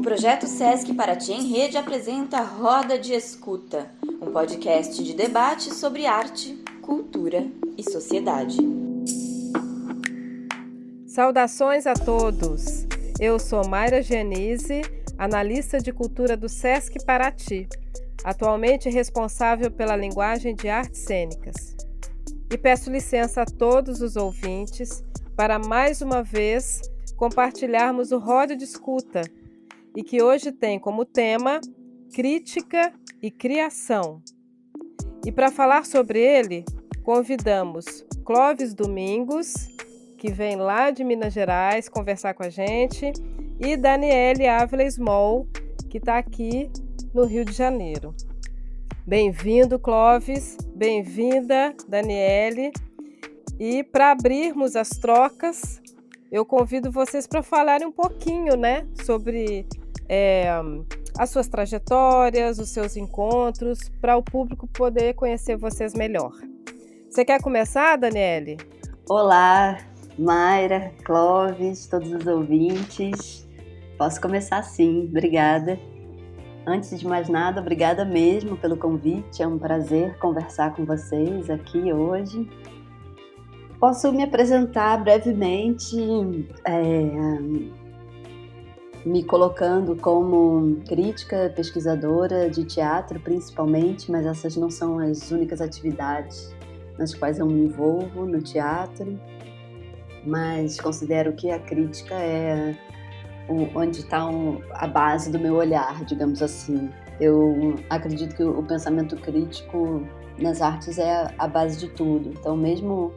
projeto Sesc Paraty em Rede apresenta Roda de Escuta, um podcast de debate sobre arte, cultura e sociedade. Saudações a todos! Eu sou Mayra Genise, analista de cultura do Sesc Paraty, atualmente responsável pela linguagem de artes cênicas. E peço licença a todos os ouvintes para mais uma vez compartilharmos o Roda de Escuta, e que hoje tem como tema crítica e criação. E para falar sobre ele, convidamos Clóvis Domingos, que vem lá de Minas Gerais conversar com a gente, e Daniele Ávila Small, que está aqui no Rio de Janeiro. Bem-vindo, Clóvis, bem-vinda, Daniele. E para abrirmos as trocas, eu convido vocês para falarem um pouquinho, sobre as suas trajetórias, os seus encontros, para o público poder conhecer vocês melhor. Você quer começar, Daniele? Olá, Mayra, Clóvis, todos os ouvintes. Posso começar sim, obrigada. Antes de mais nada, obrigada mesmo pelo convite, é um prazer conversar com vocês aqui hoje. Posso me apresentar brevemente, me colocando como crítica, pesquisadora de teatro principalmente, mas essas não são as únicas atividades nas quais eu me envolvo no teatro, mas considero que a crítica é onde está a base do meu olhar, digamos assim. Eu acredito que o pensamento crítico nas artes é a base de tudo, então mesmo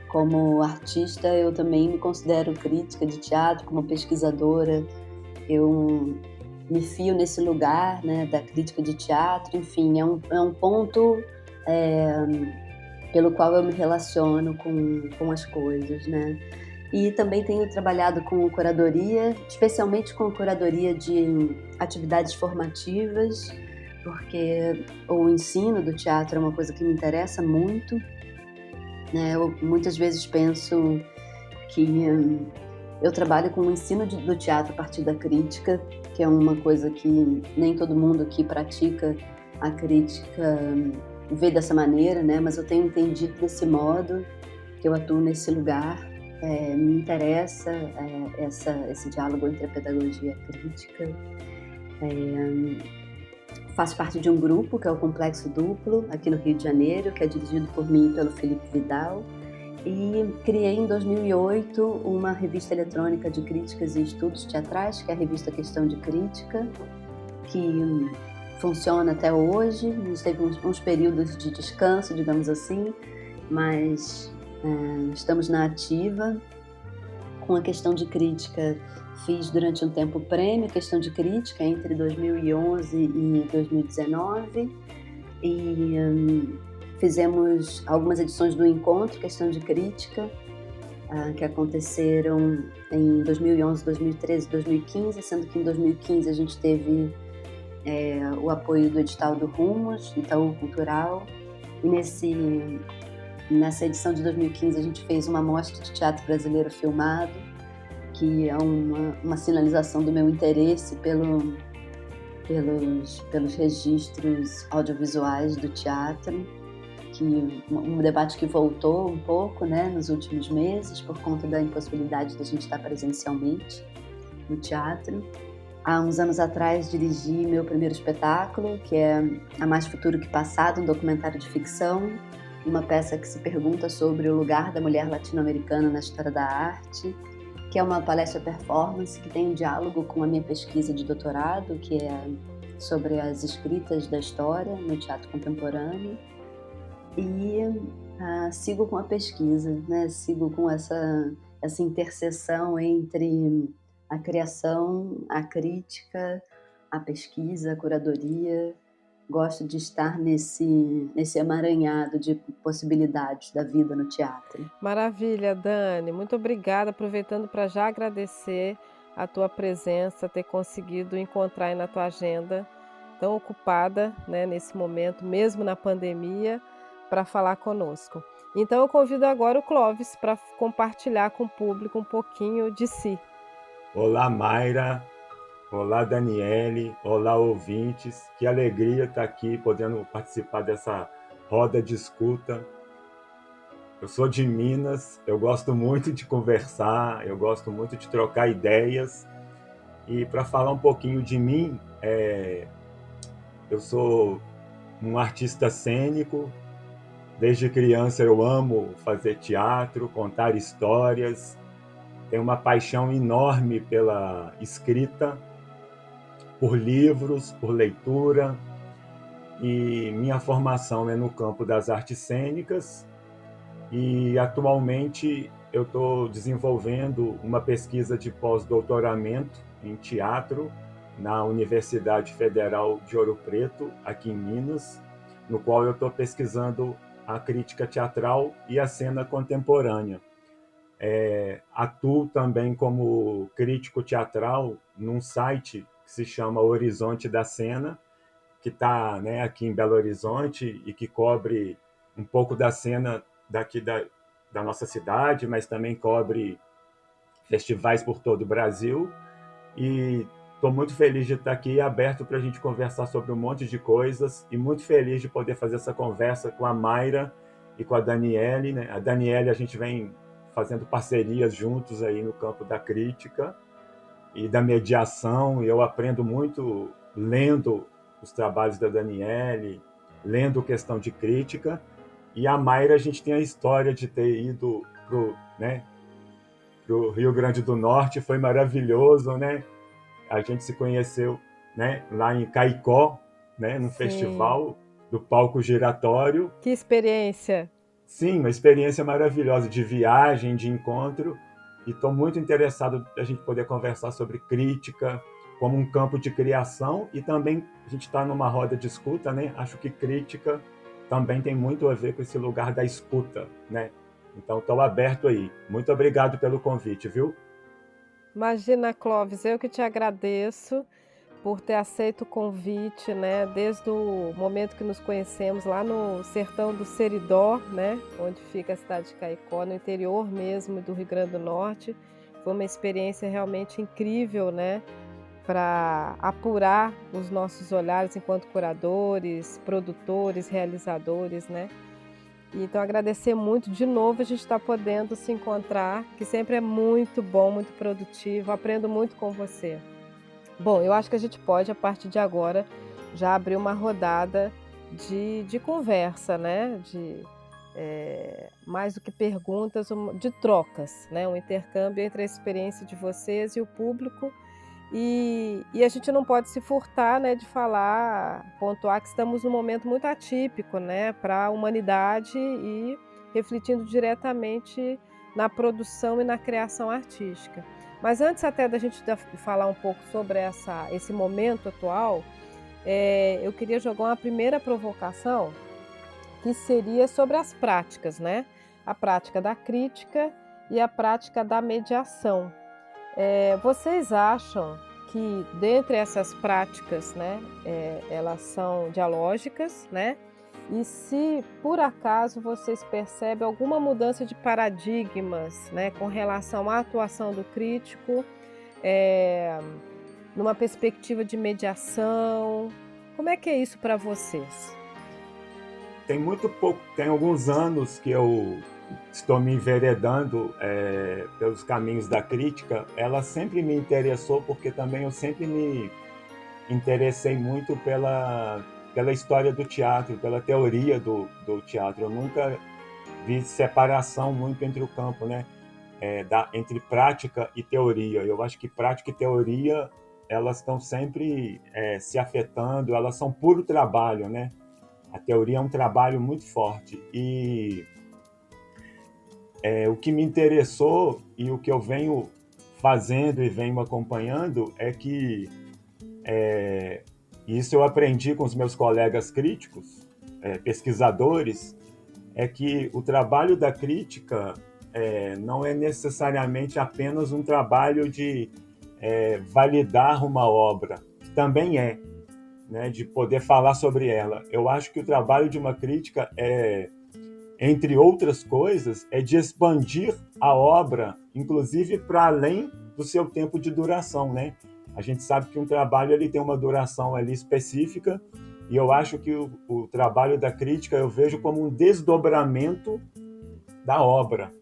como artista eu também me considero crítica de teatro, como pesquisadora. Eu me fio nesse lugar, da crítica de teatro, enfim, é um ponto pelo qual eu me relaciono com as coisas, E também tenho trabalhado com curadoria, especialmente com curadoria de atividades formativas, porque o ensino do teatro é uma coisa que me interessa muito, Eu muitas vezes penso que eu trabalho com o ensino do teatro a partir da crítica, que é uma coisa que nem todo mundo que pratica a crítica vê dessa maneira, Mas eu tenho entendido desse modo, que eu atuo nesse lugar. Me interessa esse diálogo entre a pedagogia e a crítica. Faço parte de um grupo, que é o Complexo Duplo, aqui no Rio de Janeiro, que é dirigido por mim e pelo Felipe Vidal. E criei em 2008 uma revista eletrônica de críticas e estudos teatrais, que é a revista Questão de Crítica, que funciona até hoje. A gente teve uns períodos de descanso, digamos assim, mas estamos na ativa. Com a Questão de Crítica, fiz durante um tempo o prêmio Questão de Crítica entre 2011 e 2019 e fizemos algumas edições do Encontro Questão de Crítica, que aconteceram em 2011, 2013, 2015, sendo que em 2015 a gente teve o apoio do edital do Rumos, Itaú Cultural, e nessa edição de 2015 a gente fez uma mostra de teatro brasileiro filmado, que é uma sinalização do meu interesse pelos registros audiovisuais do teatro, que um debate que voltou um pouco, nos últimos meses, por conta da impossibilidade de a gente estar presencialmente no teatro. Há uns anos atrás dirigi meu primeiro espetáculo, que é A Mais Futuro que Passado, um documentário de ficção, uma peça que se pergunta sobre o lugar da mulher latino-americana na história da arte, que é uma palestra performance que tem um diálogo com a minha pesquisa de doutorado, que é sobre as escritas da história no teatro contemporâneo. E sigo com a pesquisa, Sigo com essa interseção entre a criação, a crítica, a pesquisa, a curadoria. Gosto de estar nesse emaranhado de possibilidades da vida no teatro. Maravilha, Dani. Muito obrigada. Aproveitando para já agradecer a tua presença, ter conseguido encontrar aí na tua agenda tão ocupada, nesse momento, mesmo na pandemia, para falar conosco. Então eu convido agora o Clóvis para compartilhar com o público um pouquinho de si. Olá, Mayra. Olá, Daniele. Olá, ouvintes. Que alegria estar aqui, podendo participar dessa roda de escuta. Eu sou de Minas, eu gosto muito de conversar, eu gosto muito de trocar ideias. E para falar um pouquinho de mim, eu sou um artista cênico. Desde criança eu amo fazer teatro, contar histórias. Tenho uma paixão enorme pela escrita, por livros, por leitura, e minha formação é no campo das artes cênicas, e atualmente eu estou desenvolvendo uma pesquisa de pós-doutoramento em teatro na Universidade Federal de Ouro Preto, aqui em Minas, no qual eu estou pesquisando a crítica teatral e a cena contemporânea. Atuo também como crítico teatral num site que se chama Horizonte da Cena, que está, né, aqui em Belo Horizonte e que cobre um pouco da cena daqui da nossa cidade, mas também cobre festivais por todo o Brasil. E estou muito feliz de estar aqui, aberto para a gente conversar sobre um monte de coisas, e muito feliz de poder fazer essa conversa com a Mayra e com a Daniele, né? A Daniele, a gente vem fazendo parcerias juntos aí no campo da crítica e da mediação, e eu aprendo muito lendo os trabalhos da Daniele, lendo questão de crítica. E a Mayra, a gente tem a história de ter ido pro Rio Grande do Norte, foi maravilhoso, né? A gente se conheceu, né, lá em Caicó, né, no Sim. festival do Palco Giratório. Que experiência! Sim, uma experiência maravilhosa de viagem, de encontro, e estou muito interessado a gente poder conversar sobre crítica como um campo de criação, e também a gente está numa roda de escuta, né? Acho que crítica também tem muito a ver com esse lugar da escuta, né? Então estou aberto aí. Muito obrigado pelo convite, viu? Imagina, Clóvis, eu que te agradeço por ter aceito o convite, né? Desde o momento que nos conhecemos lá no sertão do Seridó, né? Onde fica a cidade de Caicó, no interior mesmo do Rio Grande do Norte. Foi uma experiência realmente incrível, né? Para apurar os nossos olhares enquanto curadores, produtores, realizadores, né? Então, agradecer muito de novo a gente estar podendo se encontrar, que sempre é muito bom, muito produtivo. Aprendo muito com você. Bom, eu acho que a gente pode, a partir de agora, já abrir uma rodada de conversa, né? Mais do que perguntas, de trocas, né? Um intercâmbio entre a experiência de vocês e o público. E a gente não pode se furtar, né, de falar, pontuar que estamos num momento muito atípico, né, para a humanidade e refletindo diretamente na produção e na criação artística. Mas antes até da gente falar um pouco sobre esse momento atual, eu queria jogar uma primeira provocação, que seria sobre as práticas, né? A prática da crítica e a prática da mediação. Vocês acham que dentre essas práticas, né, elas são dialógicas, né? E se por acaso vocês percebem alguma mudança de paradigmas, né, com relação à atuação do crítico, numa perspectiva de mediação, como é que é isso para vocês? Tem muito pouco, tem alguns anos que eu estou me enveredando pelos caminhos da crítica. Ela sempre me interessou, porque também eu sempre me interessei muito pela história do teatro, pela teoria do teatro. Eu nunca vi separação muito entre o campo, né? Entre prática e teoria. Eu acho que prática e teoria, elas estão sempre se afetando, elas são puro trabalho, né? A teoria é um trabalho muito forte. E o que me interessou e o que eu venho fazendo e venho acompanhando é que, isso eu aprendi com os meus colegas críticos, pesquisadores, é que o trabalho da crítica não é necessariamente apenas um trabalho de validar uma obra, também né, de poder falar sobre ela. Eu acho que o trabalho de uma crítica entre outras coisas, é de expandir a obra, inclusive para além do seu tempo de duração, né? A gente sabe que um trabalho ele tem uma duração ali específica, e eu acho que o trabalho da crítica eu vejo como um desdobramento da obra.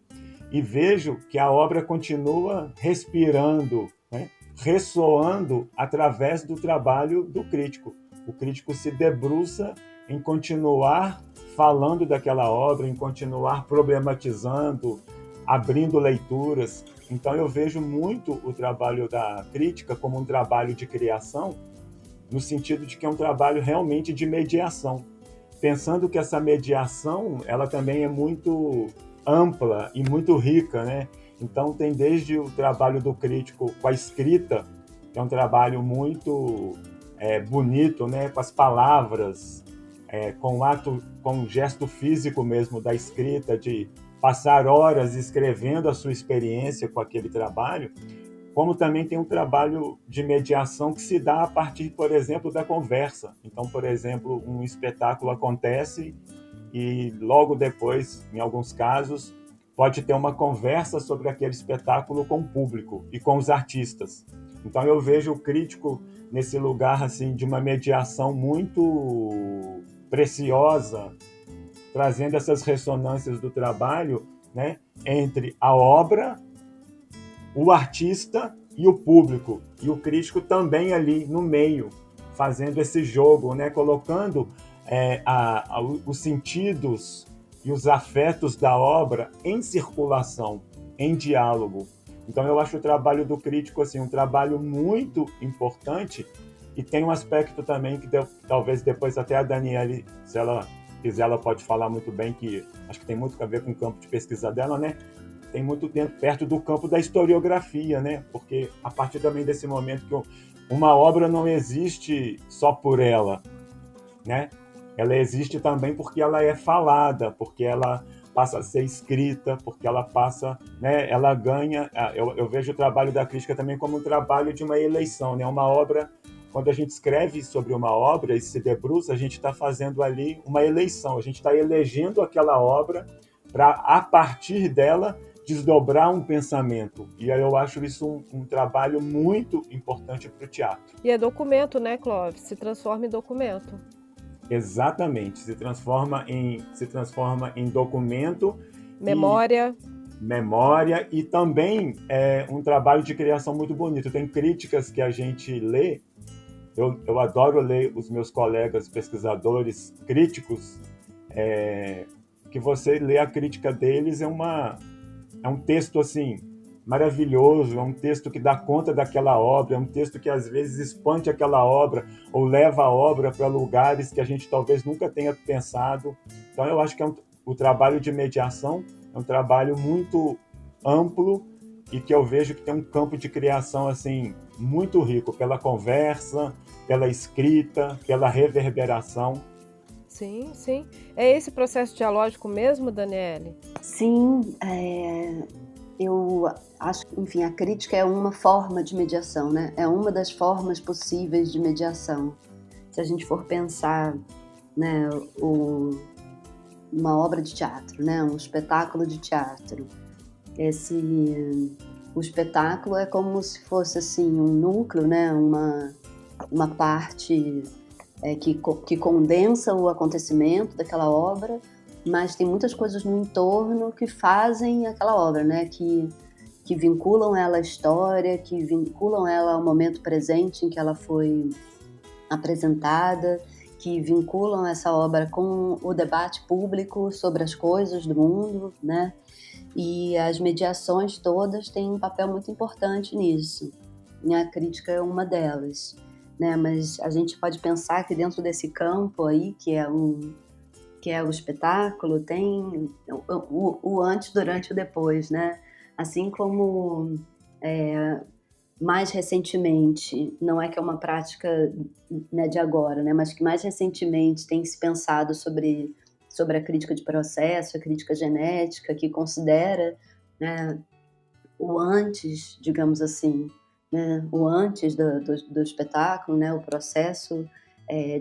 E vejo que a obra continua respirando, né? Ressoando através do trabalho do crítico. O crítico se debruça em continuar falando daquela obra, em continuar problematizando, abrindo leituras. Então eu vejo muito o trabalho da crítica como um trabalho de criação, no sentido de que é um trabalho realmente de mediação, pensando que essa mediação ela também é muito ampla e muito rica, né? Então tem desde o trabalho do crítico com a escrita, que é um trabalho muito bonito, né? Com as palavras, com o gesto físico mesmo da escrita, de passar horas escrevendo a sua experiência com aquele trabalho, como também tem um trabalho de mediação que se dá a partir, por exemplo, da conversa. Então, por exemplo, um espetáculo acontece e logo depois, em alguns casos, pode ter uma conversa sobre aquele espetáculo com o público e com os artistas. Então eu vejo o crítico nesse lugar assim de uma mediação muito preciosa, trazendo essas ressonâncias do trabalho, né, entre a obra, o artista e o público, e o crítico também ali no meio, fazendo esse jogo, né, colocando os sentidos e os afetos da obra em circulação, em diálogo. Então eu acho o trabalho do crítico assim, um trabalho muito importante, e tem um aspecto também que talvez depois até a Daniele, se ela quiser, ela pode falar muito bem, que acho que tem muito a ver com o campo de pesquisa dela, né? Tem muito perto do campo da historiografia, né? Porque a partir também desse momento que uma obra não existe só por ela, né? Ela existe também porque ela é falada, porque ela passa a ser escrita, porque ela passa, né? Ela ganha. Eu vejo o trabalho da crítica também como um trabalho de uma eleição, né? Uma obra, quando a gente escreve sobre uma obra e se debruça, a gente está fazendo ali uma eleição, a gente está elegendo aquela obra para, a partir dela, desdobrar um pensamento. E aí eu acho isso um trabalho muito importante para o teatro. E é documento, né, Clóvis? Se transforma em documento. Exatamente, se transforma em documento, memória e também é um trabalho de criação muito bonito. Tem críticas que a gente lê, eu adoro ler os meus colegas pesquisadores críticos, que você lê a crítica deles, é um texto assim maravilhoso, é um texto que dá conta daquela obra, é um texto que às vezes expande aquela obra ou leva a obra para lugares que a gente talvez nunca tenha pensado. Então eu acho que o trabalho de mediação é um trabalho muito amplo e que eu vejo que tem um campo de criação assim muito rico, pela conversa, pela escrita, pela reverberação. Sim, sim. É esse processo dialógico mesmo, Daniele? Sim, eu acho que, enfim, a crítica é uma forma de mediação, né? É uma das formas possíveis de mediação. Se a gente for pensar, né, uma obra de teatro, né, um espetáculo de teatro, o espetáculo é como se fosse assim um núcleo, né, uma parte que condensa o acontecimento daquela obra, mas tem muitas coisas no entorno que fazem aquela obra, né? Que vinculam ela à história, que vinculam ela ao momento presente em que ela foi apresentada, que vinculam essa obra com o debate público sobre as coisas do mundo, né? E as mediações todas têm um papel muito importante nisso. E a crítica é uma delas, né? Mas a gente pode pensar que dentro desse campo aí, que é o espetáculo, tem o antes, durante e o depois, né? Assim como mais recentemente, não é que é uma prática, né, de agora, né? Mas que mais recentemente tem se pensado sobre a crítica de processo, a crítica genética, que considera, né, o antes, digamos assim, né? O antes do espetáculo, né? O processo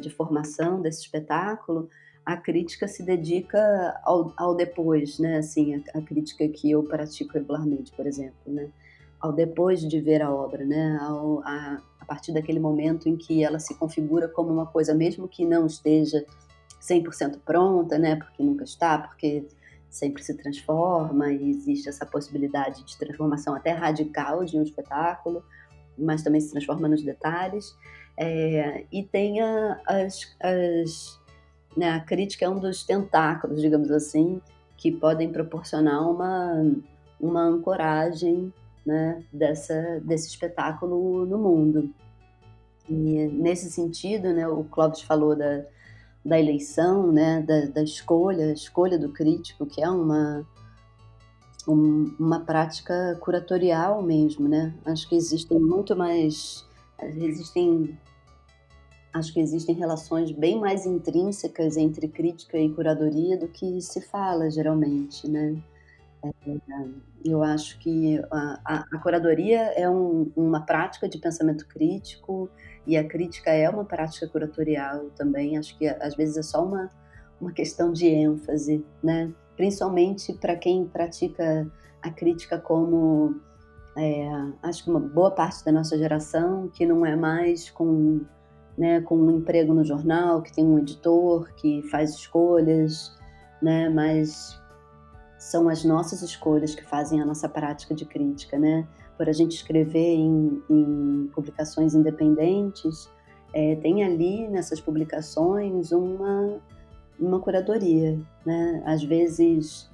de formação desse espetáculo. A crítica se dedica ao depois, né? Assim, a crítica que eu pratico regularmente, por exemplo, né? ao depois de ver a obra, né? A partir daquele momento em que ela se configura como uma coisa, mesmo que não esteja 100% pronta, né? Porque nunca está, porque sempre se transforma e existe essa possibilidade de transformação até radical de um espetáculo, mas também se transforma nos detalhes. E tem né, a crítica é um dos tentáculos, digamos assim, que podem proporcionar uma ancoragem, né, desse espetáculo no mundo. E nesse sentido, né, o Clóvis falou da eleição, né, da escolha do crítico, que é uma prática curatorial mesmo, né? Acho que existem relações bem mais intrínsecas entre crítica e curadoria do que se fala geralmente, né? Eu acho que a curadoria é uma prática de pensamento crítico e a crítica é uma prática curatorial também. Acho que às vezes é só uma questão de ênfase, né? Principalmente para quem pratica a crítica como, acho que uma boa parte da nossa geração, que não é mais com um emprego no jornal, que tem um editor, que faz escolhas, né? Mas são as nossas escolhas que fazem a nossa prática de crítica, né? Por a gente escrever em publicações independentes, tem ali nessas publicações uma curadoria, né? Às vezes,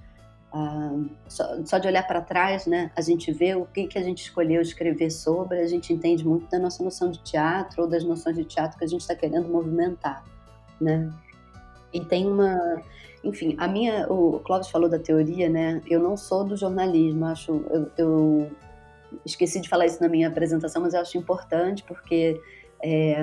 só de olhar para trás, né, a gente vê o que a gente escolheu escrever sobre, a gente entende muito da nossa noção de teatro ou das noções de teatro que a gente está querendo movimentar, né? E tem enfim, o Clóvis falou da teoria, né? Eu não sou do jornalismo, eu esqueci de falar isso na minha apresentação, mas eu acho importante porque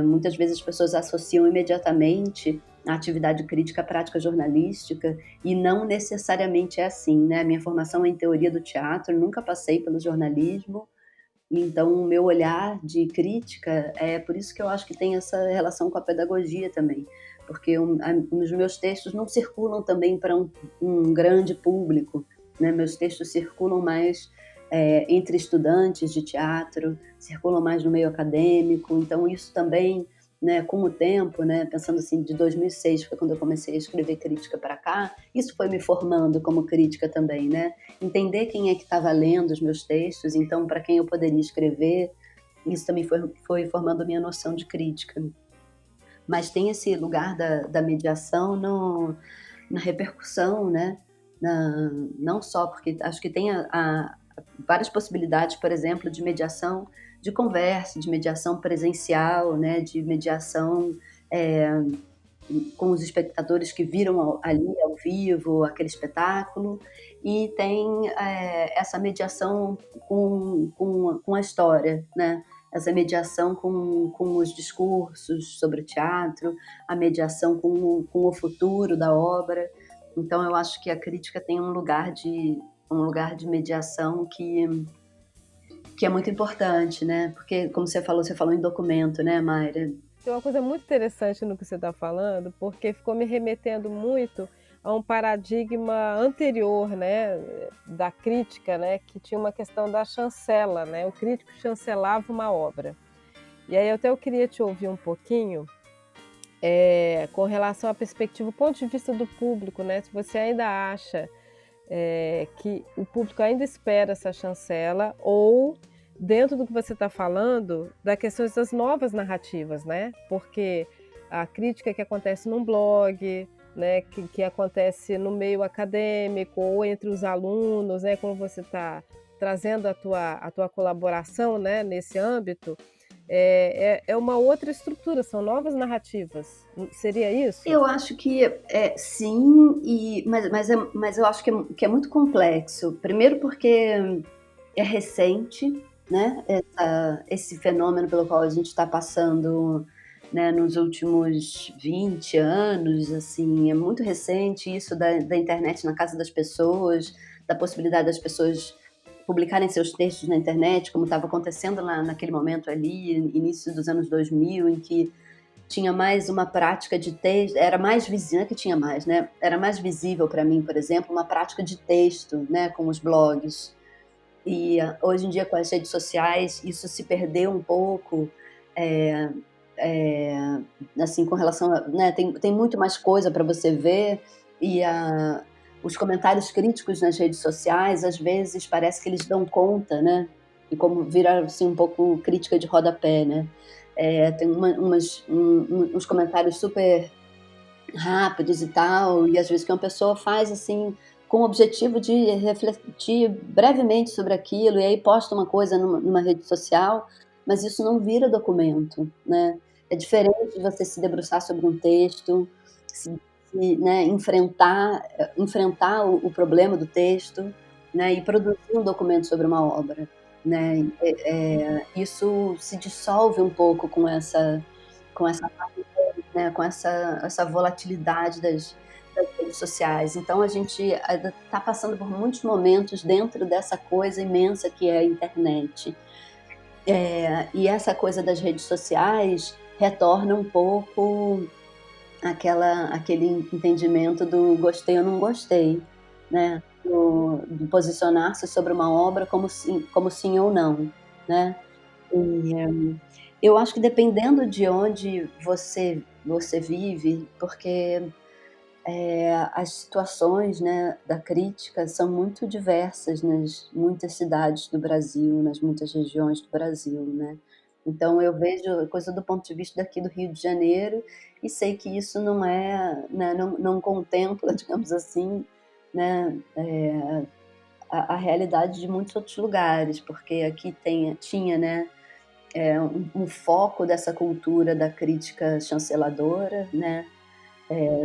muitas vezes as pessoas associam imediatamente a atividade crítica à prática jornalística e não necessariamente é assim, né? A minha formação é em teoria do teatro, nunca passei pelo jornalismo, então o meu olhar de crítica por isso que eu acho que tem essa relação com a pedagogia também, porque os meus textos não circulam também para um grande público, né? Meus textos circulam mais entre estudantes de teatro, circulam mais no meio acadêmico, então isso também, né, com o tempo, né, pensando assim, de 2006, foi quando eu comecei a escrever crítica para cá, isso foi me formando como crítica também, né? Entender quem é que estava lendo os meus textos, então para quem eu poderia escrever, isso também foi formando a minha noção de crítica. Mas tem esse lugar da mediação na repercussão, né? Não só porque acho que tem várias possibilidades, por exemplo, de mediação de conversa, de mediação presencial, né? De mediação com os espectadores que viram ali ao vivo aquele espetáculo, e tem essa mediação com a história, né? Essa mediação com os discursos sobre o teatro, a mediação com o futuro da obra. Então eu acho que a crítica tem um lugar de mediação que é muito importante, né? Porque, como você falou em documento, né, Mayra? Tem uma coisa muito interessante no que você está falando, porque ficou me remetendo muito a um paradigma anterior, né, da crítica, né, que tinha uma questão da chancela, né? O crítico chancelava uma obra. E aí eu queria te ouvir um pouquinho com relação à perspectiva, o ponto de vista do público, né? Se você ainda acha que o público ainda espera essa chancela, ou dentro do que você está falando, da questão das novas narrativas, né? Porque a crítica que acontece num blog, né, que acontece no meio acadêmico ou entre os alunos, né, como você está trazendo a tua colaboração, né, nesse âmbito, é uma outra estrutura, são novas narrativas. Seria isso? Eu acho que sim, mas eu acho que é muito complexo. Primeiro porque é recente, né, esse fenômeno pelo qual a gente está passando, né, nos últimos 20 anos, assim, é muito recente isso da internet na casa das pessoas, da possibilidade das pessoas publicarem seus textos na internet, como estava acontecendo naquele momento ali, início dos anos 2000, em que tinha mais uma prática de texto, era mais visível, não é que tinha mais, né? Era mais visível para mim, por exemplo, uma prática de texto, né, com os blogs. E hoje em dia, com as redes sociais, isso se perdeu um pouco, é, é, assim, com relação a, né, tem muito mais coisa para você ver, e os comentários críticos nas redes sociais, às vezes, parece que eles dão conta, né? E como vira assim, um pouco crítica de rodapé, né? Tem uns comentários super rápidos e tal, e às vezes que uma pessoa faz assim, com o objetivo de refletir brevemente sobre aquilo, e aí posta uma coisa numa rede social, mas isso não vira documento, né? É diferente de você se debruçar sobre um texto, né, enfrentar o problema do texto, né, e produzir um documento sobre uma obra, né? Isso se dissolve um pouco com essa né, com essa volatilidade das redes sociais. Então a gente está passando por muitos momentos dentro dessa coisa imensa que é a internet. E essa coisa das redes sociais retorna um pouco aquele entendimento do gostei ou não gostei, né? Do posicionar-se sobre uma obra como sim ou não, né? E eu acho que dependendo de onde você vive, porque as situações, né, da crítica são muito diversas nas muitas cidades do Brasil, nas muitas regiões do Brasil, né? Então eu vejo a coisa do ponto de vista daqui do Rio de Janeiro e sei que isso não é, né, não contempla, digamos assim, né, a realidade de muitos outros lugares, porque aqui tinha, né, um foco dessa cultura da crítica chanceladora, né?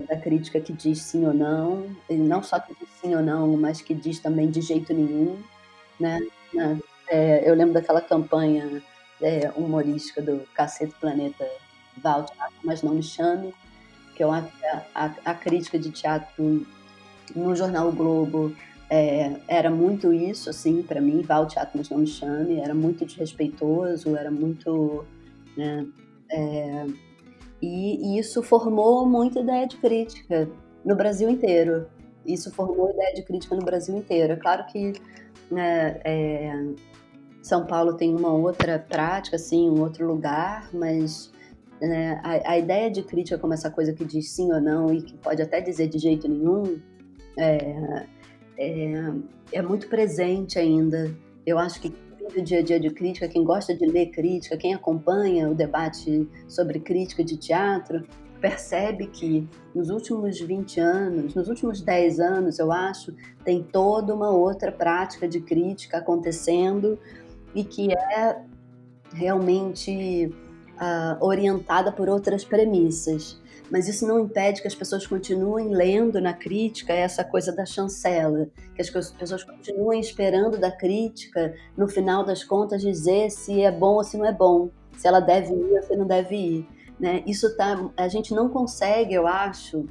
Da crítica que diz sim ou não, e não só que diz sim ou não, mas que diz também de jeito nenhum, né? Né? Eu lembro daquela campanha humorística do Cacete Planeta, vá ao teatro, mas não me chame, que eu acho que a crítica de teatro no jornal O Globo era muito isso, assim, para mim, vá ao teatro, mas não me chame, era muito desrespeitoso, era muito, né, e isso formou muita ideia de crítica no Brasil inteiro. Isso formou ideia de crítica no Brasil inteiro. É claro que, né, São Paulo tem uma outra prática, assim, um outro lugar, mas né, a ideia de crítica como essa coisa que diz sim ou não e que pode até dizer de jeito nenhum é muito presente ainda. Eu acho que quem vive o dia a dia de crítica, quem gosta de ler crítica, quem acompanha o debate sobre crítica de teatro, percebe que nos últimos 20 anos, nos últimos 10 anos, eu acho, tem toda uma outra prática de crítica acontecendo e que é realmente orientada por outras premissas. Mas isso não impede que as pessoas continuem lendo na crítica essa coisa da chancela, que as pessoas continuem esperando da crítica, no final das contas, dizer se é bom ou se não é bom, se ela deve ir ou se não deve ir. Né? A gente não consegue, eu acho,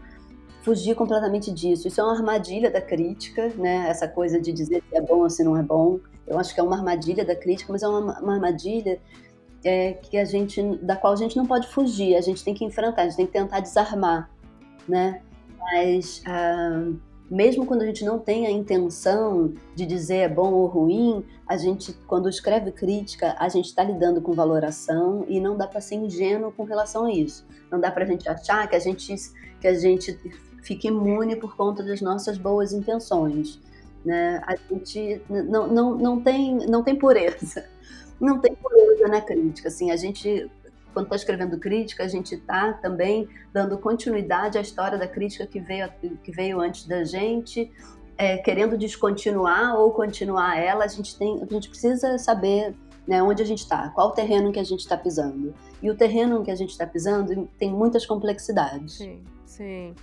fugir completamente disso. Isso é uma armadilha da crítica, né? Essa coisa de dizer se é bom ou se não é bom. Eu acho que é uma armadilha da crítica, mas é uma armadilha da qual a gente não pode fugir, a gente tem que enfrentar, a gente tem que tentar desarmar, né? Mas mesmo quando a gente não tem a intenção de dizer é bom ou ruim, a gente, quando escreve crítica, a gente está lidando com valoração e não dá para ser ingênuo com relação a isso. Não dá para a gente achar que a gente fica imune por conta das nossas boas intenções, né? A gente não tem pureza. Não tem pureza na crítica, assim, a gente, quando está escrevendo crítica, a gente está também dando continuidade à história da crítica que veio antes da gente, querendo descontinuar ou continuar ela, a gente precisa saber, né, onde a gente está, qual o terreno que a gente está pisando. E o terreno que a gente está pisando tem muitas complexidades. Sim, sim.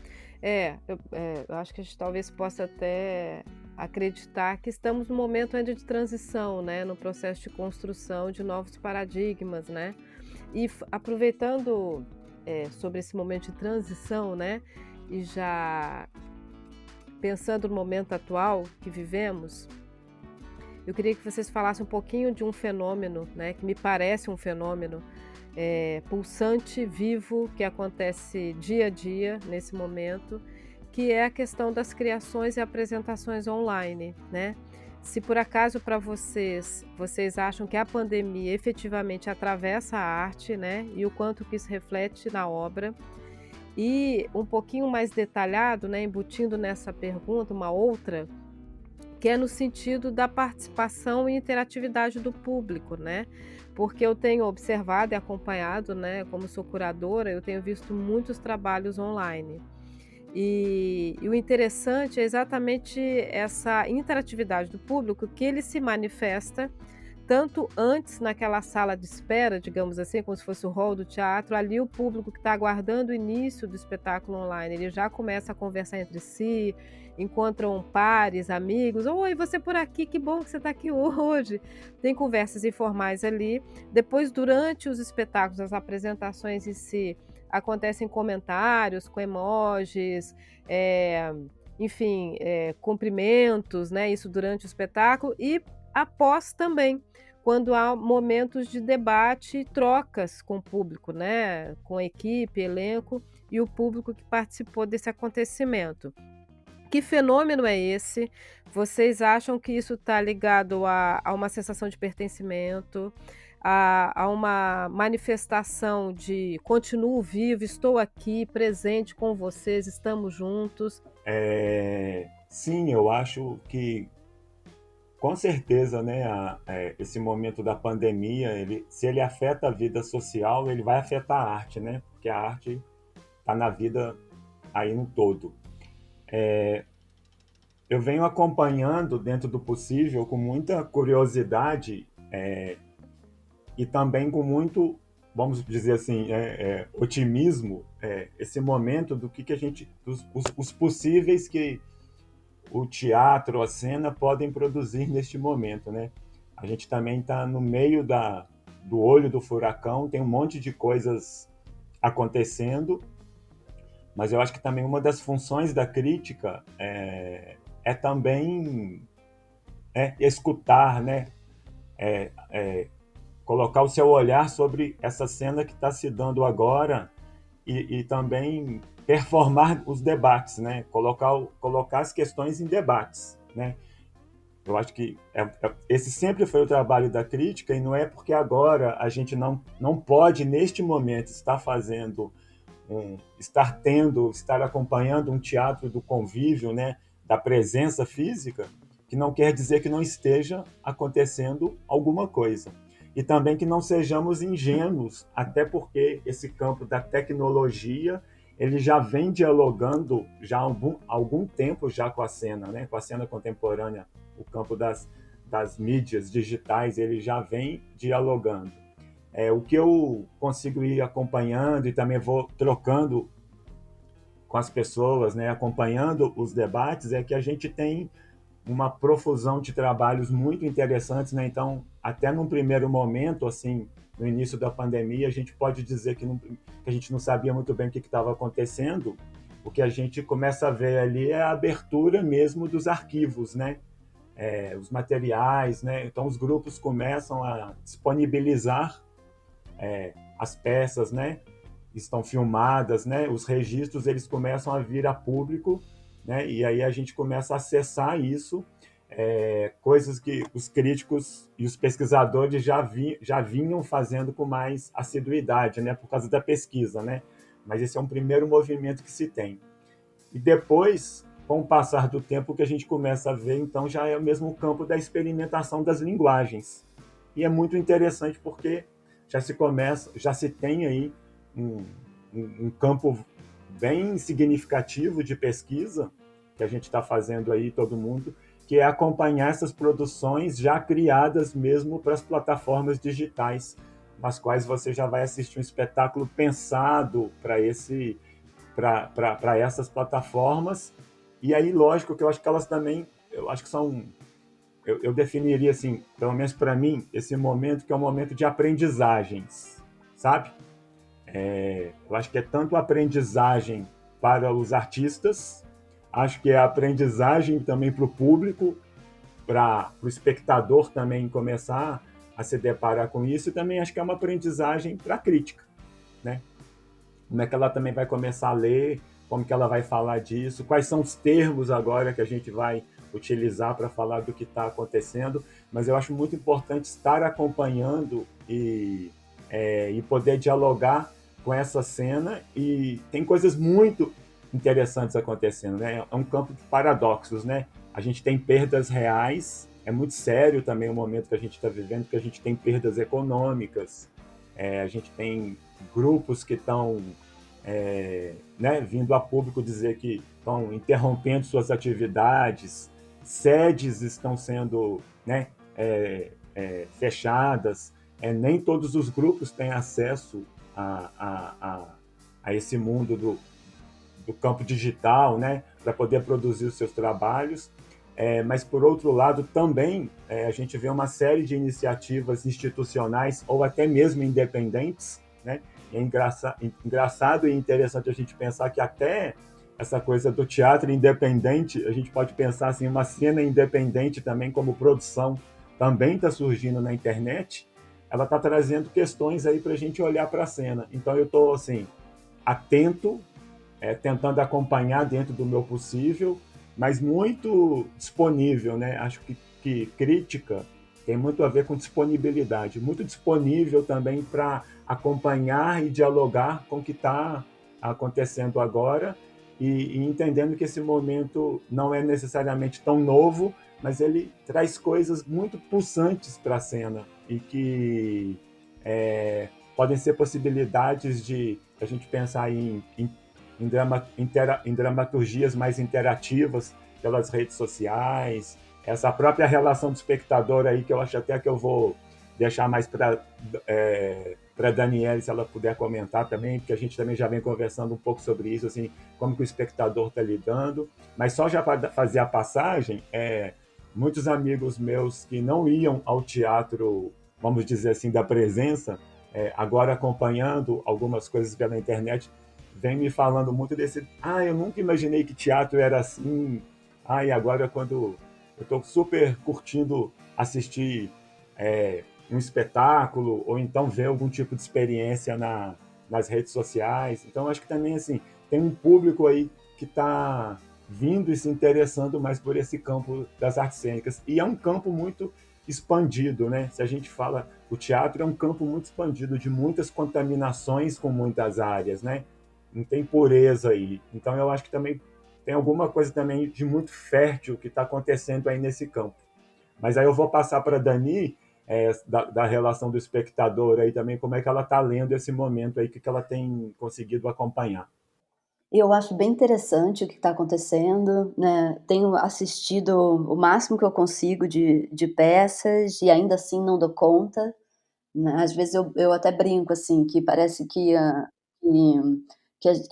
Eu acho que a gente talvez possa até acreditar que estamos num momento ainda de transição, né, no processo de construção de novos paradigmas, né, e aproveitando sobre esse momento de transição, né, e já pensando no momento atual que vivemos, eu queria que vocês falassem um pouquinho de um fenômeno, né, que me parece um fenômeno pulsante, vivo, que acontece dia a dia nesse momento, que é a questão das criações e apresentações online, né? se por acaso para vocês acham que a pandemia efetivamente atravessa a arte, né? E o quanto que isso reflete na obra. E um pouquinho mais detalhado, né, embutindo nessa pergunta, uma outra, que é no sentido da participação e interatividade do público, né? Porque eu tenho observado e acompanhado, né, como sou curadora, eu tenho visto muitos trabalhos online. E o interessante é exatamente essa interatividade do público, que ele se manifesta tanto antes naquela sala de espera, digamos assim, como se fosse o hall do teatro, ali o público que está aguardando o início do espetáculo online, ele já começa a conversar entre si, encontram pares, amigos, oi, você por aqui, que bom que você está aqui hoje. Tem conversas informais ali. Depois, durante os espetáculos, as apresentações em si, acontecem comentários com emojis, enfim, cumprimentos, né? Isso durante o espetáculo e após também, quando há momentos de debate e trocas com o público, né? Com a equipe, elenco e o público que participou desse acontecimento. Que fenômeno é esse? Vocês acham que isso está ligado a uma sensação de pertencimento, a uma manifestação de continuo vivo, estou aqui, presente com vocês, estamos juntos? Sim, eu acho que com certeza, né, esse momento da pandemia, se ele afeta a vida social, ele vai afetar a arte, né? Porque a arte está na vida aí no todo. Eu venho acompanhando, dentro do possível, com muita curiosidade e também com muito, vamos dizer assim, otimismo, esse momento do que a gente, os possíveis que o teatro, a cena podem produzir neste momento, né? A gente também está no meio do olho do furacão, tem um monte de coisas acontecendo, mas eu acho que também uma das funções da crítica é também escutar, né? Colocar o seu olhar sobre essa cena que está se dando agora e também performar os debates, né? Colocar as questões em debates, né? Eu acho que esse sempre foi o trabalho da crítica e não é porque agora a gente não pode, neste momento, estar acompanhando um teatro do convívio, né? Da presença física, que não quer dizer que não esteja acontecendo alguma coisa. E também que não sejamos ingênuos, até porque esse campo da tecnologia ele já vem dialogando já há algum tempo já com a cena, né? Com a cena contemporânea, o campo das mídias digitais, ele já vem dialogando. O que eu consigo ir acompanhando e também vou trocando com as pessoas, né? Acompanhando os debates, é que a gente tem uma profusão de trabalhos muito interessantes, né? Então, até num primeiro momento, assim, no início da pandemia, a gente pode dizer que a gente não sabia muito bem o que estava acontecendo. O que a gente começa a ver ali é a abertura mesmo dos arquivos, né? Os materiais, né? Então, os grupos começam a disponibilizar as peças, né? Estão filmadas, né? Os registros eles começam a vir a público, né? E aí a gente começa a acessar isso, coisas que os críticos e os pesquisadores já vinham fazendo com mais assiduidade, né? Por causa da pesquisa, né? Mas esse é um primeiro movimento que se tem. E depois, com o passar do tempo, o que a gente começa a ver, então, já é o mesmo campo da experimentação das linguagens. E é muito interessante porque já se tem aí um campo bem significativo de pesquisa que a gente está fazendo aí, todo mundo, que é acompanhar essas produções já criadas mesmo para as plataformas digitais, nas quais você já vai assistir um espetáculo pensado para essas plataformas. E aí, lógico, que eu acho que elas também, eu acho que são, eu definiria assim, pelo menos para mim, esse momento que é um momento de aprendizagens, sabe? Eu acho que é tanto aprendizagem para os artistas, acho que é aprendizagem também para o público, para o espectador também começar a se deparar com isso, e também acho que é uma aprendizagem para a crítica, né? Como é que ela também vai começar a ler, como que ela vai falar disso, quais são os termos agora que a gente vai utilizar para falar do que está acontecendo, mas eu acho muito importante estar acompanhando e poder dialogar com essa cena, e tem coisas muito interessantes acontecendo, né? É um campo de paradoxos, né? A gente tem perdas reais, é muito sério também o momento que a gente está vivendo, porque a gente tem perdas econômicas, a gente tem grupos que estão né, vindo a público dizer que estão interrompendo suas atividades, sedes estão sendo, né, fechadas, nem todos os grupos têm acesso a esse mundo do campo digital, né, para poder produzir os seus trabalhos. Mas, por outro lado, também a gente vê uma série de iniciativas institucionais ou até mesmo independentes, né? É engraçado e interessante a gente pensar que até essa coisa do teatro independente, a gente pode pensar assim, uma cena independente também como produção, também está surgindo na internet. Ela está trazendo questões aí para a gente olhar para a cena. Então eu estou assim, atento, tentando acompanhar dentro do meu possível, mas muito disponível, né? Acho que crítica tem muito a ver com disponibilidade, muito disponível também para acompanhar e dialogar com o que está acontecendo agora, e entendendo que esse momento não é necessariamente tão novo, mas ele traz coisas muito pulsantes para a cena e que podem ser possibilidades de a gente pensar em dramaturgias mais interativas pelas redes sociais, essa própria relação do espectador aí, que eu acho até que eu vou deixar mais para a Daniele, se ela puder comentar também, porque a gente também já vem conversando um pouco sobre isso, assim, como que o espectador está lidando. Mas só já para fazer a passagem, muitos amigos meus que não iam ao teatro, vamos dizer assim, da presença, agora acompanhando algumas coisas pela internet, vem me falando muito desse, eu nunca imaginei que teatro era assim, e agora quando eu estou super curtindo assistir um espetáculo, ou então ver algum tipo de experiência nas redes sociais. Então acho que também assim, tem um público aí que está vindo e se interessando mais por esse campo das artes cênicas, e é um campo muito expandido, né? Se a gente fala, o teatro é um campo muito expandido, de muitas contaminações com muitas áreas, né? Não tem pureza aí. Então eu acho que também tem alguma coisa também de muito fértil que está acontecendo aí nesse campo. Mas aí eu vou passar para a Dani, da relação do espectador aí também, como é que ela está lendo esse momento aí, que ela tem conseguido acompanhar. Eu acho bem interessante o que está acontecendo, né? Tenho assistido o máximo que eu consigo de peças e ainda assim não dou conta, né? Às vezes eu até brinco assim, que parece que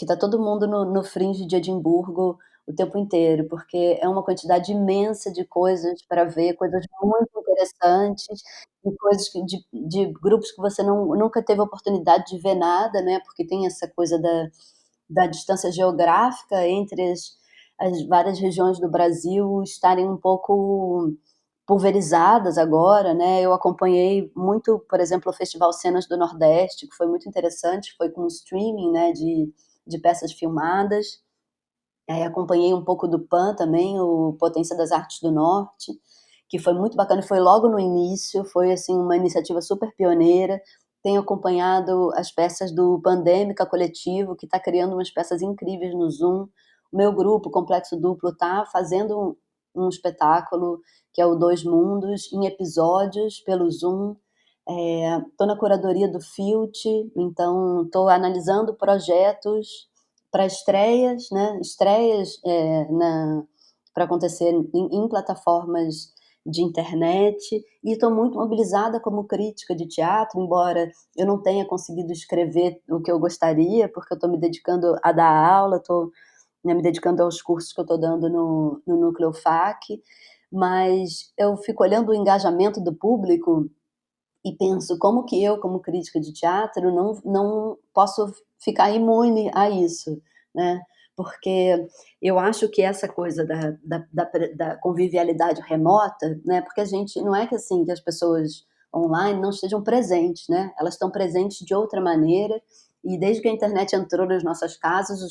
tá todo mundo no fringe de Edimburgo o tempo inteiro, porque é uma quantidade imensa de coisas para ver, coisas muito interessantes, e coisas de grupos que você nunca teve oportunidade de ver nada, né? Porque tem essa coisa da distância geográfica entre as várias regiões do Brasil estarem um pouco pulverizadas agora, né? Eu acompanhei muito, por exemplo, o Festival Cenas do Nordeste, que foi muito interessante, foi com streaming, né, de peças filmadas. Acompanhei um pouco do PAN também, o Potência das Artes do Norte, que foi muito bacana, foi logo no início, foi assim uma iniciativa super pioneira. Tenho acompanhado as peças do Pandêmica Coletivo, que está criando umas peças incríveis no Zoom. O meu grupo, Complexo Duplo, está fazendo um espetáculo que é o Dois Mundos, em episódios pelo Zoom. Estou na curadoria do Filt, então estou analisando projetos para estreias, né? Estreias para acontecer em plataformas de internet, e estou muito mobilizada como crítica de teatro, embora eu não tenha conseguido escrever o que eu gostaria, porque eu estou me dedicando a dar aula, estou, né, me dedicando aos cursos que eu estou dando no Núcleo FAC, mas eu fico olhando o engajamento do público e penso como que eu, como crítica de teatro, não posso ficar imune a isso, né? Porque eu acho que essa coisa da convivialidade remota, né? Porque a gente, não é que assim, que as pessoas online não estejam presentes, né? Elas estão presentes de outra maneira, E desde que a internet entrou nas nossas casas,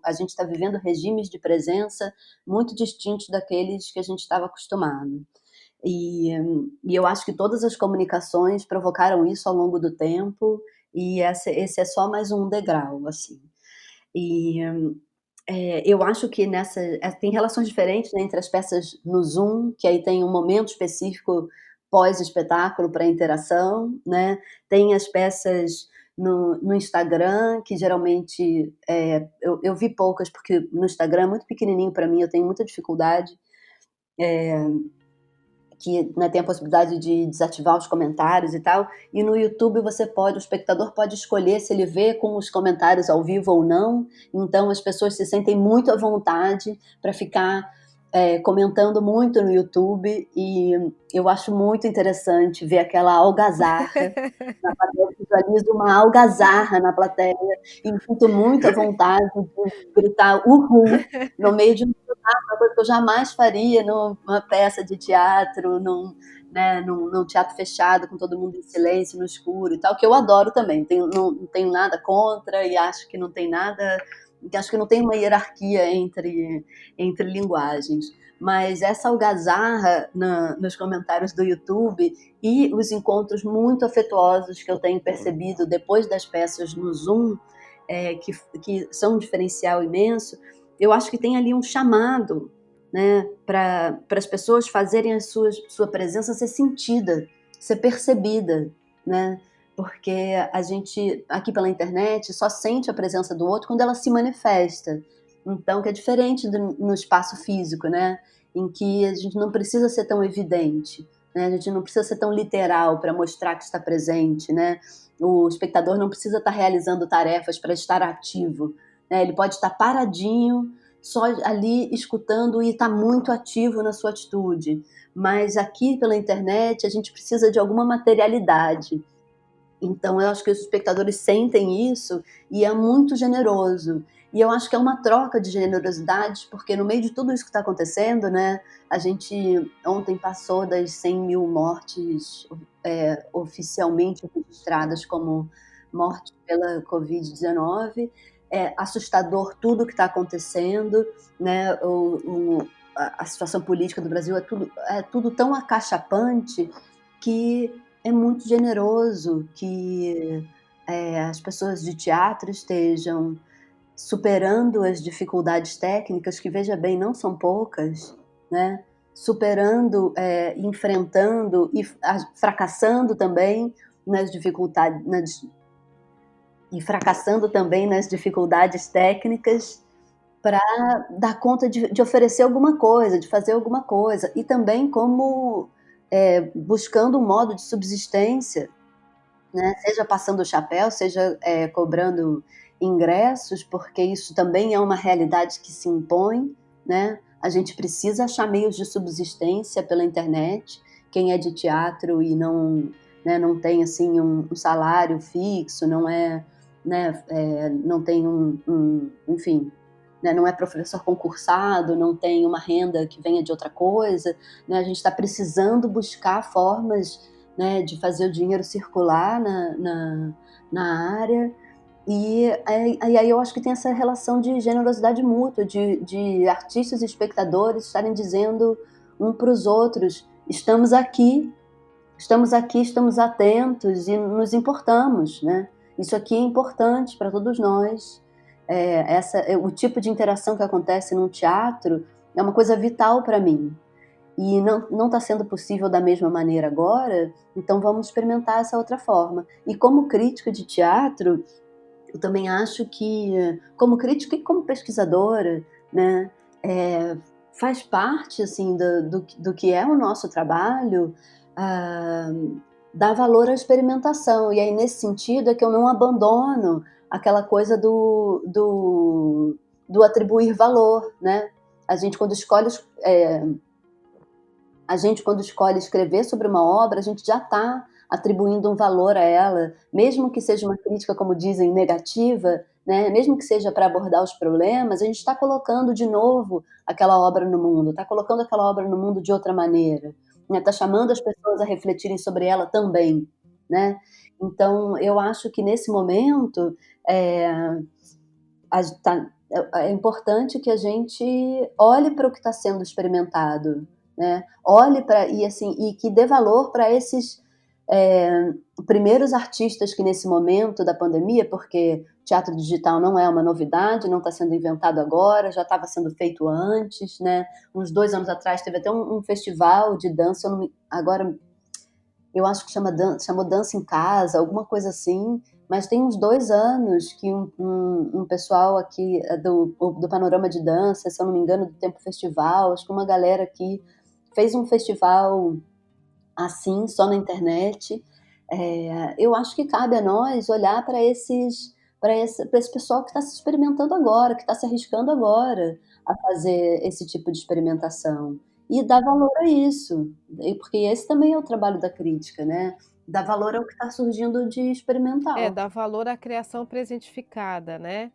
a gente está vivendo regimes de presença muito distintos daqueles que a gente estava acostumado. E eu acho que todas as comunicações provocaram isso ao longo do tempo, e esse é só mais um degrau, assim. E eu acho que tem relações diferentes, né, entre as peças no Zoom, que aí tem um momento específico pós-espetáculo para interação, né? Tem as peças no Instagram, que geralmente eu vi poucas, porque no Instagram é muito pequenininho para mim, eu tenho muita dificuldade, que, né, tem a possibilidade de desativar os comentários e tal, e no YouTube o espectador pode escolher se ele vê com os comentários ao vivo ou não, então as pessoas se sentem muito à vontade para ficar comentando muito no YouTube, e eu acho muito interessante ver aquela algazarra na plateia, eu visualizo uma algazarra na plateia, e me sinto muito à vontade de gritar uhul no meio de uma coisa que eu jamais faria numa peça de teatro, num teatro fechado, com todo mundo em silêncio, no escuro e tal, que eu adoro também. Não tenho nada contra, e acho que não tem uma hierarquia entre linguagens. Mas essa algazarra nos comentários do YouTube e os encontros muito afetuosos que eu tenho percebido depois das peças no Zoom, que são um diferencial imenso, eu acho que tem ali um chamado, né, para as pessoas fazerem sua presença ser sentida, ser percebida, né? Porque a gente, aqui pela internet, só sente a presença do outro quando ela se manifesta. Então, que é diferente no espaço físico, né? Em que a gente não precisa ser tão evidente, né? A gente não precisa ser tão literal para mostrar que está presente, né? O espectador não precisa estar realizando tarefas para estar ativo, né? Ele pode estar paradinho, só ali escutando, e estar muito ativo na sua atitude. Mas aqui pela internet a gente precisa de alguma materialidade. Então eu acho que os espectadores sentem isso, e é muito generoso. E eu acho que é uma troca de generosidade, porque no meio de tudo isso que está acontecendo, né, a gente ontem passou das 100 mil mortes oficialmente registradas como mortes pela Covid-19. É assustador tudo o que está acontecendo, né? A situação política do Brasil é tudo tão acachapante, que é muito generoso que as pessoas de teatro estejam superando as dificuldades técnicas, que, veja bem, não são poucas, né? Superando, enfrentando e fracassando também nas dificuldades, e fracassando também nas dificuldades técnicas, para dar conta de oferecer alguma coisa, de fazer alguma coisa, e também como buscando um modo de subsistência, né? Seja passando o chapéu, seja cobrando ingressos, porque isso também é uma realidade que se impõe, né? A gente precisa achar meios de subsistência pela internet. Quem é de teatro e não, né, não tem assim um salário fixo, não tem enfim, né, não é professor concursado, não tem uma renda que venha de outra coisa, né? A gente está precisando buscar formas, né, de fazer o dinheiro circular na área. E aí eu acho que tem essa relação de generosidade mútua, de artistas e espectadores estarem dizendo um para os outros: estamos aqui, estamos atentos e nos importamos, né? Isso aqui é importante para todos nós. O tipo de interação que acontece num teatro é uma coisa vital para mim. E não está sendo possível da mesma maneira agora, então vamos experimentar essa outra forma. E como crítica de teatro, eu também acho que, como crítica e como pesquisadora, né, faz parte assim, do que é o nosso trabalho, dar valor à experimentação. E aí, nesse sentido, é que eu não abandono aquela coisa do atribuir valor, né? A gente, quando escolhe escrever sobre uma obra, a gente já está atribuindo um valor a ela, mesmo que seja uma crítica, como dizem, negativa, né? Mesmo que seja para abordar os problemas, a gente está colocando de novo aquela obra no mundo, está colocando aquela obra no mundo de outra maneira, né? Está chamando as pessoas a refletirem sobre ela também, né? Então, eu acho que nesse momento é importante que a gente olhe para o que está sendo experimentado, né? Olhe para e que dê valor para esses primeiros artistas que nesse momento da pandemia, porque teatro digital não é uma novidade, não está sendo inventado agora, já estava sendo feito antes, né? Uns 2 anos atrás teve até um festival de dança, agora eu acho que chamou Dança em Casa, alguma coisa assim, mas tem uns 2 anos que um pessoal aqui do Panorama de Dança, se eu não me engano, do Tempo Festival, acho que uma galera aqui fez um festival assim, só na internet. Eu acho que cabe a nós olhar para esse pessoal que está se experimentando agora, que está se arriscando agora a fazer esse tipo de experimentação. E dar valor a isso, porque esse também é o trabalho da crítica, né? Dar valor ao que está surgindo de experimental. Dar valor à criação presentificada, né.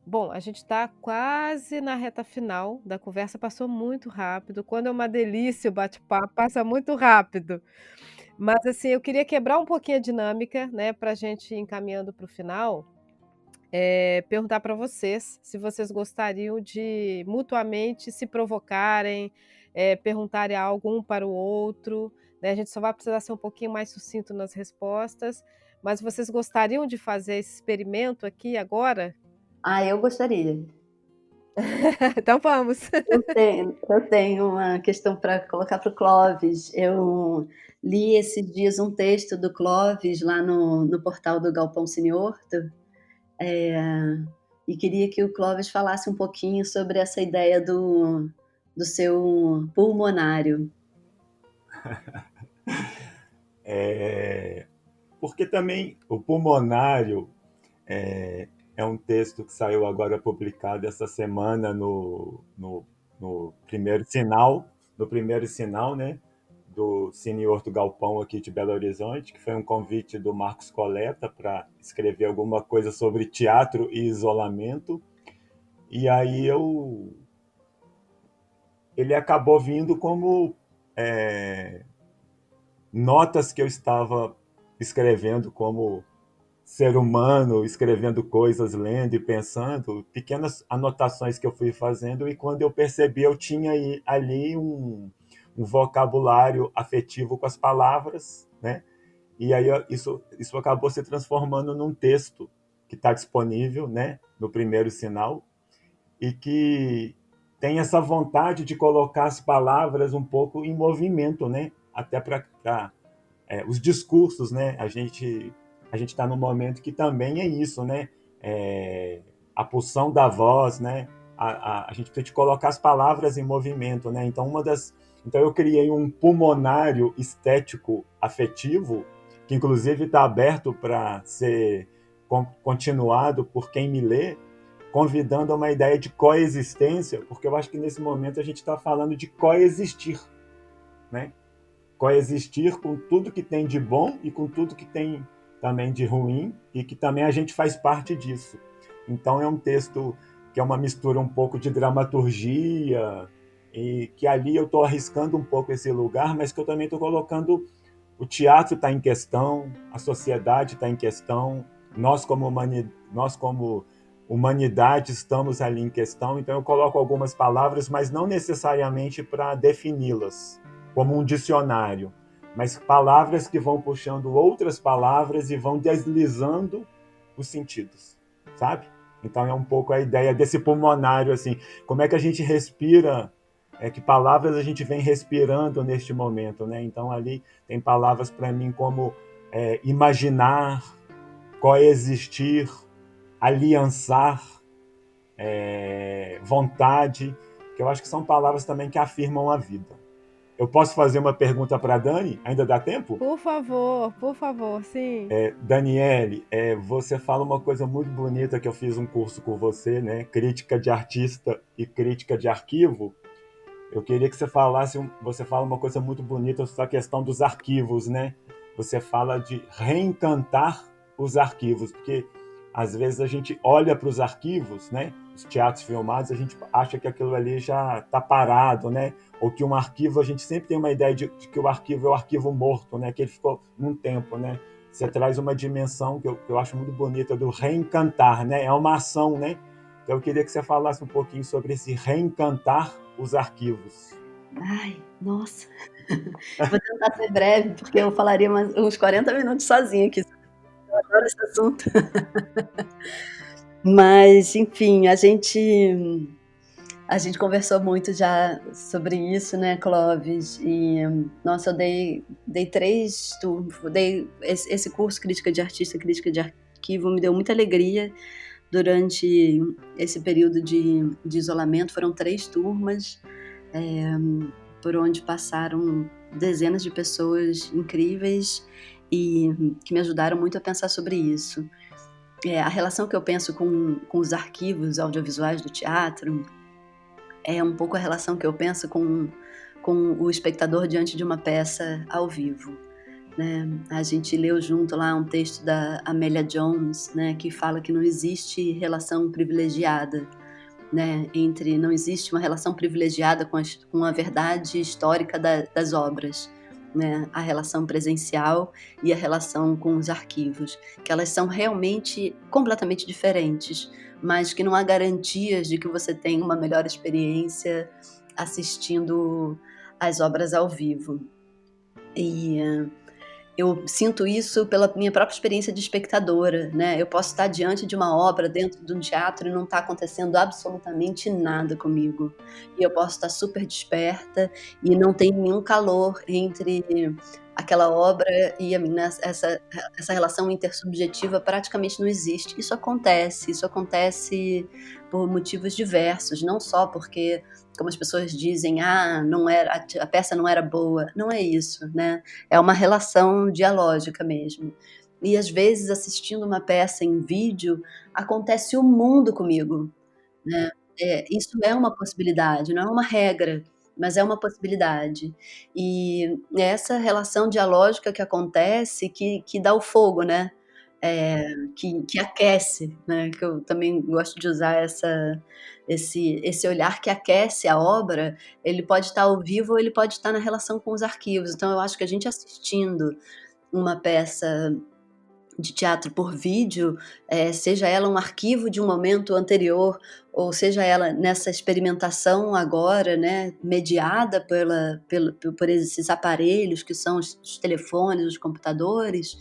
Bom, a gente está quase na reta final da conversa, passou muito rápido, quando é uma delícia o bate-papo, passa muito rápido. Mas, assim, eu queria quebrar um pouquinho a dinâmica, né, para a gente ir encaminhando para o final, perguntar para vocês se vocês gostariam de mutuamente se provocarem, perguntarem algo um para o outro, né, a gente só vai precisar ser um pouquinho mais sucinto nas respostas, mas vocês gostariam de fazer esse experimento aqui agora? Eu gostaria. Então vamos. Eu tenho uma questão para colocar para o Clóvis. Eu li esses dias um texto do Clóvis lá no portal do Galpão Siniorto, e queria que o Clóvis falasse um pouquinho sobre essa ideia do seu pulmonário. Porque também o pulmonário é um texto que saiu agora publicado essa semana no primeiro sinal, né, do Cine Horto Galpão aqui de Belo Horizonte, que foi um convite do Marcos Coleta para escrever alguma coisa sobre teatro e isolamento. E aí ele acabou vindo como notas que eu estava escrevendo como ser humano, escrevendo coisas, lendo e pensando, pequenas anotações que eu fui fazendo, e quando eu percebi, eu tinha ali um vocabulário afetivo com as palavras, né? E aí isso acabou se transformando num texto que está disponível, né, no primeiro sinal, e que tem essa vontade de colocar as palavras um pouco em movimento, né? Até para os discursos, né? A gente está num momento que também é isso, né? A pulsão da voz, né? A gente precisa de colocar as palavras em movimento, né? Então eu criei um pulmonário estético afetivo, que inclusive está aberto para ser continuado por quem me lê, convidando a uma ideia de coexistência, porque eu acho que nesse momento a gente está falando de coexistir, né? Coexistir com tudo que tem de bom e com tudo que tem também de ruim, e que também a gente faz parte disso. Então é um texto que é uma mistura um pouco de dramaturgia, e que ali eu estou arriscando um pouco esse lugar, mas que eu também estou colocando o teatro está em questão, a sociedade está em questão, nós como humanidade estamos ali em questão, então eu coloco algumas palavras, mas não necessariamente para defini-las, como um dicionário, mas palavras que vão puxando outras palavras e vão deslizando os sentidos, sabe? Então é um pouco a ideia desse pulmonário, assim, como é que a gente respira, que palavras a gente vem respirando neste momento, né? Então ali tem palavras para mim como imaginar, coexistir, aliançar, vontade, que eu acho que são palavras também que afirmam a vida. Eu posso fazer uma pergunta para a Dani? Ainda dá tempo? Por favor, sim. Daniele, você fala uma coisa muito bonita, que eu fiz um curso com você, né? Crítica de artista e crítica de arquivo. Eu queria que você fala uma coisa muito bonita sobre a questão dos arquivos, né? Você fala de reencantar os arquivos, porque às vezes a gente olha para os arquivos, né? Os teatros filmados, a gente acha que aquilo ali já está parado, né? Ou que um arquivo, a gente sempre tem uma ideia de que o arquivo é o arquivo morto, né? Que ele ficou num tempo, né? você traz uma dimensão que eu acho muito bonita do reencantar, né? É uma ação, né? Então eu queria que você falasse um pouquinho sobre esse reencantar os arquivos. Ai, nossa. Vou tentar ser breve, porque eu falaria uns 40 minutos sozinha aqui. Eu adoro esse assunto. Mas, enfim, a gente conversou muito já sobre isso, né, Clóvis? E, nossa, eu dei 3 turmas, dei esse curso Crítica de Artista, Crítica de Arquivo, me deu muita alegria durante esse período de isolamento. Foram 3 turmas, por onde passaram dezenas de pessoas incríveis e que me ajudaram muito a pensar sobre isso. A relação que eu penso com os arquivos audiovisuais do teatro é um pouco a relação que eu penso com o espectador diante de uma peça ao vivo, né? A gente leu junto lá um texto da Amélia Jones, né, que fala que não existe relação privilegiada, né, não existe uma relação privilegiada com a verdade histórica das obras, né, a relação presencial e a relação com os arquivos, que elas são realmente completamente diferentes, mas que não há garantias de que você tenha uma melhor experiência assistindo às obras ao vivo. E eu sinto isso pela minha própria experiência de espectadora, né? Eu posso estar diante de uma obra dentro de um teatro e não está acontecendo absolutamente nada comigo. E eu posso estar super desperta e não tem nenhum calor entre aquela obra e a minha, essa relação intersubjetiva praticamente não existe. Isso acontece por motivos diversos, não só porque, como as pessoas dizem, a peça não era boa. Não é isso, né? É uma relação dialógica mesmo. E às vezes, assistindo uma peça em vídeo, acontece o mundo comigo, né? Isso é uma possibilidade, não é uma regra, mas é uma possibilidade. E é essa relação dialógica que acontece que dá o fogo, né? Que aquece, né? Que eu também gosto de usar esse olhar que aquece a obra. Ele pode estar ao vivo ou ele pode estar na relação com os arquivos. Então eu acho que a gente assistindo uma peça de teatro por vídeo, seja ela um arquivo de um momento anterior, ou seja ela nessa experimentação agora, né, mediada por esses aparelhos que são os telefones, os computadores,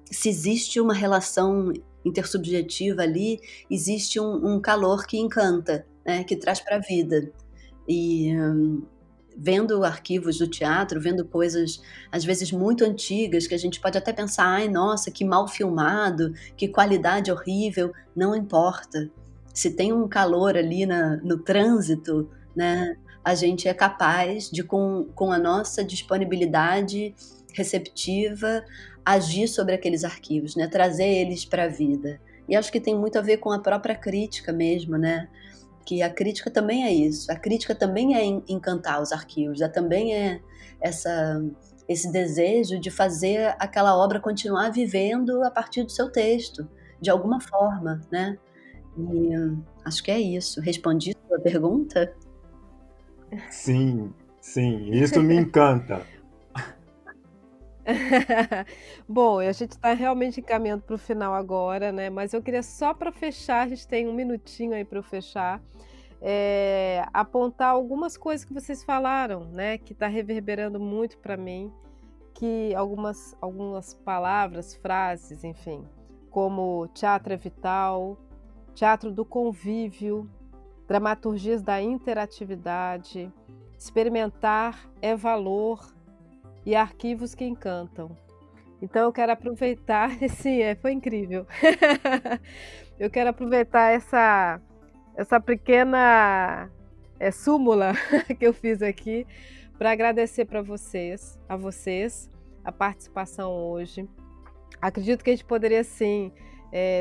se existe uma relação intersubjetiva ali, existe um calor que encanta, né, que traz para a vida. E vendo arquivos do teatro, vendo coisas às vezes muito antigas, que a gente pode até pensar, ai, nossa, que mal filmado, que qualidade horrível, não importa. Se tem um calor ali no trânsito, né, a gente é capaz de, com a nossa disponibilidade receptiva, agir sobre aqueles arquivos, né, trazer eles para a vida. E acho que tem muito a ver com a própria crítica mesmo, né? Que a crítica também é isso, a crítica também é encantar os arquivos, também é esse desejo de fazer aquela obra continuar vivendo a partir do seu texto, de alguma forma, né? E acho que é isso. Respondi a sua pergunta? Sim, sim, isso me encanta. Bom, a gente está realmente encaminhando para o final agora, né? Mas eu queria só para fechar, a gente tem um minutinho aí para eu fechar, apontar algumas coisas que vocês falaram, né? Que está reverberando muito para mim, que algumas palavras, frases, enfim, como teatro é vital, teatro do convívio, dramaturgias da interatividade, experimentar é valor e arquivos que encantam. Então eu quero aproveitar, sim, foi incrível. Eu quero aproveitar essa pequena súmula que eu fiz aqui para agradecer a vocês, a participação hoje. Acredito que a gente poderia, sim,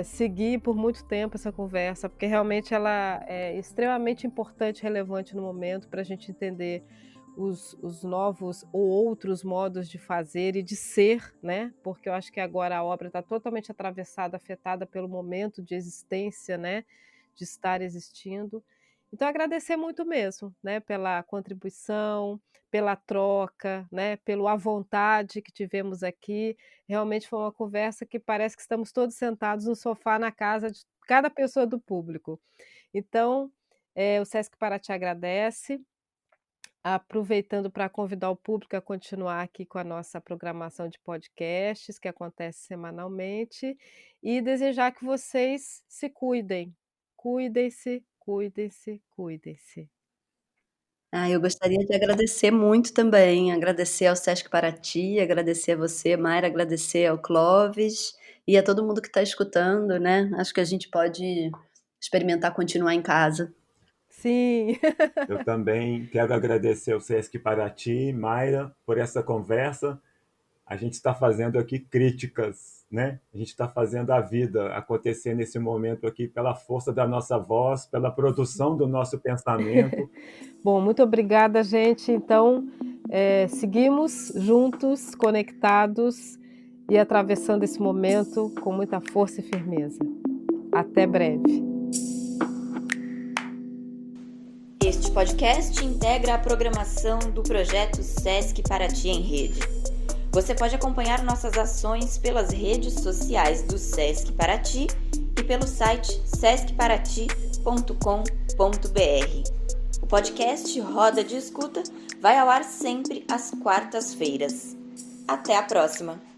seguir por muito tempo essa conversa, porque realmente ela é extremamente importante e relevante no momento para a gente entender os novos ou outros modos de fazer e de ser, né? Porque eu acho que agora a obra está totalmente atravessada, afetada pelo momento de existência, né? De estar existindo. Então, agradecer muito mesmo, né, pela contribuição, pela troca, né, pelo à vontade que tivemos aqui. Realmente foi uma conversa que parece que estamos todos sentados no sofá na casa de cada pessoa do público. Então, o Sesc Paraty agradece, aproveitando para convidar o público a continuar aqui com a nossa programação de podcasts, que acontece semanalmente, e desejar que vocês se cuidem. Cuidem-se, cuidem-se, cuidem-se. Eu gostaria de agradecer muito também, agradecer ao Sesc Paraty, agradecer a você, Mayra, agradecer ao Clóvis e a todo mundo que está escutando, né. Acho que a gente pode experimentar continuar em casa. Sim. Eu também quero agradecer ao Sesc Paraty, Mayra, por essa conversa. A gente está fazendo aqui críticas, né? A gente está fazendo a vida acontecer nesse momento aqui pela força da nossa voz, pela produção do nosso pensamento. Bom, muito obrigada, gente. Então, seguimos juntos, conectados e atravessando esse momento com muita força e firmeza. Até breve. Este podcast integra a programação do projeto Sesc Paraty em Rede. Você pode acompanhar nossas ações pelas redes sociais do Sesc Paraty e pelo site sescparaty.com.br. O podcast Roda de Escuta vai ao ar sempre às quartas-feiras. Até a próxima!